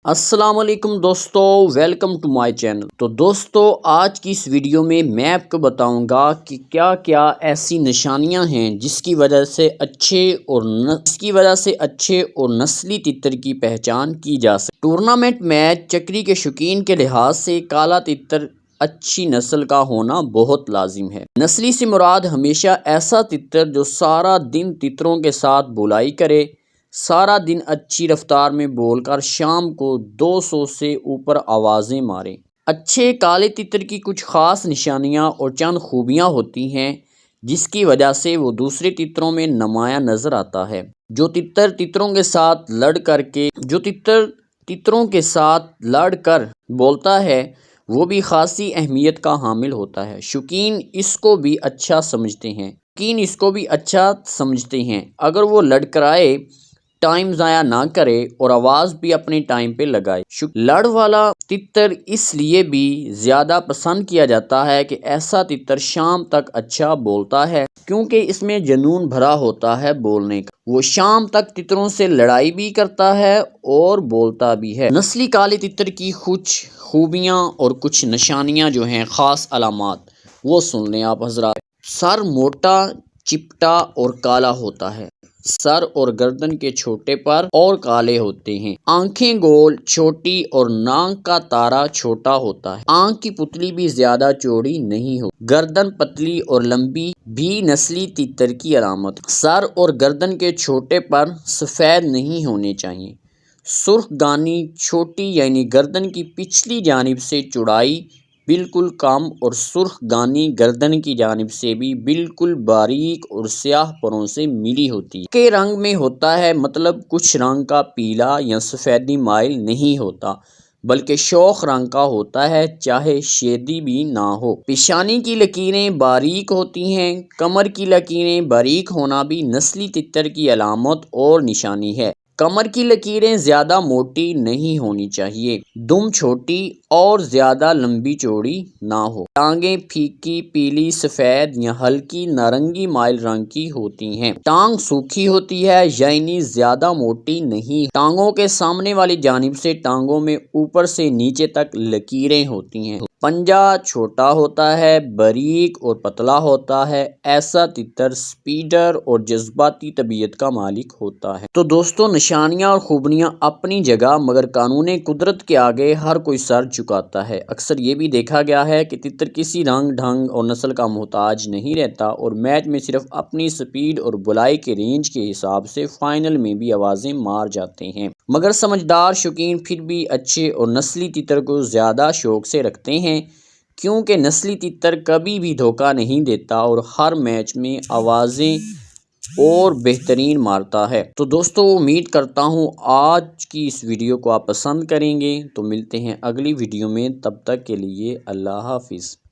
السلام علیکم دوستو، ویلکم ٹو مائی چینل۔ تو دوستو، آج کی اس ویڈیو میں آپ کو بتاؤں گا کہ کیا کیا ایسی نشانیاں ہیں جس کی وجہ سے اچھے اور نسلی تتر کی پہچان کی جا سکے۔ ٹورنامنٹ میچ چکری کے شوقین کے لحاظ سے کالا تتر اچھی نسل کا ہونا بہت لازم ہے۔ نسلی سے مراد ہمیشہ ایسا تتر جو سارا دن تتروں کے ساتھ بولائی کرے، سارا دن اچھی رفتار میں بول کر شام کو 200 سے اوپر آوازیں مارے۔ اچھے کالے تتر کی کچھ خاص نشانیاں اور چند خوبیاں ہوتی ہیں جس کی وجہ سے وہ دوسرے تتروں میں نمایاں نظر آتا ہے۔ جو تتر تتروں کے ساتھ لڑ کر بولتا ہے وہ بھی خاصی اہمیت کا حامل ہوتا ہے۔ شوقین اس کو بھی اچھا سمجھتے ہیں۔ اگر وہ لڑکرائے، ٹائم ضائع نہ کرے اور آواز بھی اپنے ٹائم پہ لگائے۔ لڑ والا تتر اس لیے بھی زیادہ پسند کیا جاتا ہے کہ ایسا تتر شام تک اچھا بولتا ہے کیونکہ اس میں جنون بھرا ہوتا ہے بولنے کا۔ وہ شام تک تتروں سے لڑائی بھی کرتا ہے اور بولتا بھی ہے۔ نسلی کالے تتر کی کچھ خوبیاں اور کچھ نشانیاں جو ہیں، خاص علامات، وہ سن لیں آپ حضرات۔ سر موٹا، چپٹا اور کالا ہوتا ہے۔ سر اور گردن کے چھوٹے پر اور کالے ہوتے ہیں۔ آنکھیں گول، چھوٹی اور ناک کا تارا چھوٹا ہوتا ہے۔ آنکھ کی پتلی بھی زیادہ چوڑی نہیں ہوتی۔ گردن پتلی اور لمبی بھی نسلی تتر کی علامت۔ سر اور گردن کے چھوٹے پر سفید نہیں ہونے چاہیے۔ سرخ گانی چھوٹی یعنی گردن کی پچھلی جانب سے چوڑائی بالکل کم اور سرخ گانی گردن کی جانب سے بھی بالکل باریک اور سیاہ پروں سے ملی ہوتی ہے۔ کے رنگ میں ہوتا ہے، مطلب کچھ رنگ کا پیلا یا سفیدی مائل نہیں ہوتا بلکہ شوخ رنگ کا ہوتا ہے، چاہے شیدی بھی نہ ہو۔ پیشانی کی لکیریں باریک ہوتی ہیں۔ کمر کی لکیریں باریک ہونا بھی نسلی تتر کی علامت اور نشانی ہے۔ کمر کی لکیریں زیادہ موٹی نہیں ہونی چاہیے۔ دم چھوٹی اور زیادہ لمبی چوڑی نہ ہو۔ ٹانگیں پھیکی پیلی، سفید یا ہلکی نارنگی مائل رنگ کی ہوتی ہیں۔ ٹانگ سوکھی ہوتی ہے یعنی زیادہ موٹی نہیں۔ ٹانگوں کے سامنے والی جانب سے ٹانگوں میں اوپر سے نیچے تک لکیریں ہوتی ہیں۔ پنجہ چھوٹا ہوتا ہے، باریک اور پتلا ہوتا ہے۔ ایسا تتر سپیڈر اور جذباتی طبیعت کا مالک ہوتا ہے۔ تو دوستو، نشانیاں اور خوبیاں اپنی جگہ، مگر قانون قدرت کے آگے ہر کوئی سر جھکاتا ہے۔ اکثر یہ بھی دیکھا گیا ہے کہ تتر کسی رنگ ڈھنگ اور نسل کا محتاج نہیں رہتا اور میچ میں صرف اپنی سپیڈ اور بولائی کے رینج کے حساب سے فائنل میں بھی آوازیں مار جاتے ہیں۔ مگر سمجھدار شوقین پھر بھی اچھے اور نسلی تتر کو زیادہ شوق سے رکھتے ہیں کیونکہ نسلی تتر کبھی بھی دھوکہ نہیں دیتا اور ہر میچ میں آوازیں اور بہترین مارتا ہے۔ تو دوستو، امید کرتا ہوں آج کی اس ویڈیو کو آپ پسند کریں گے۔ تو ملتے ہیں اگلی ویڈیو میں، تب تک کے لیے اللہ حافظ۔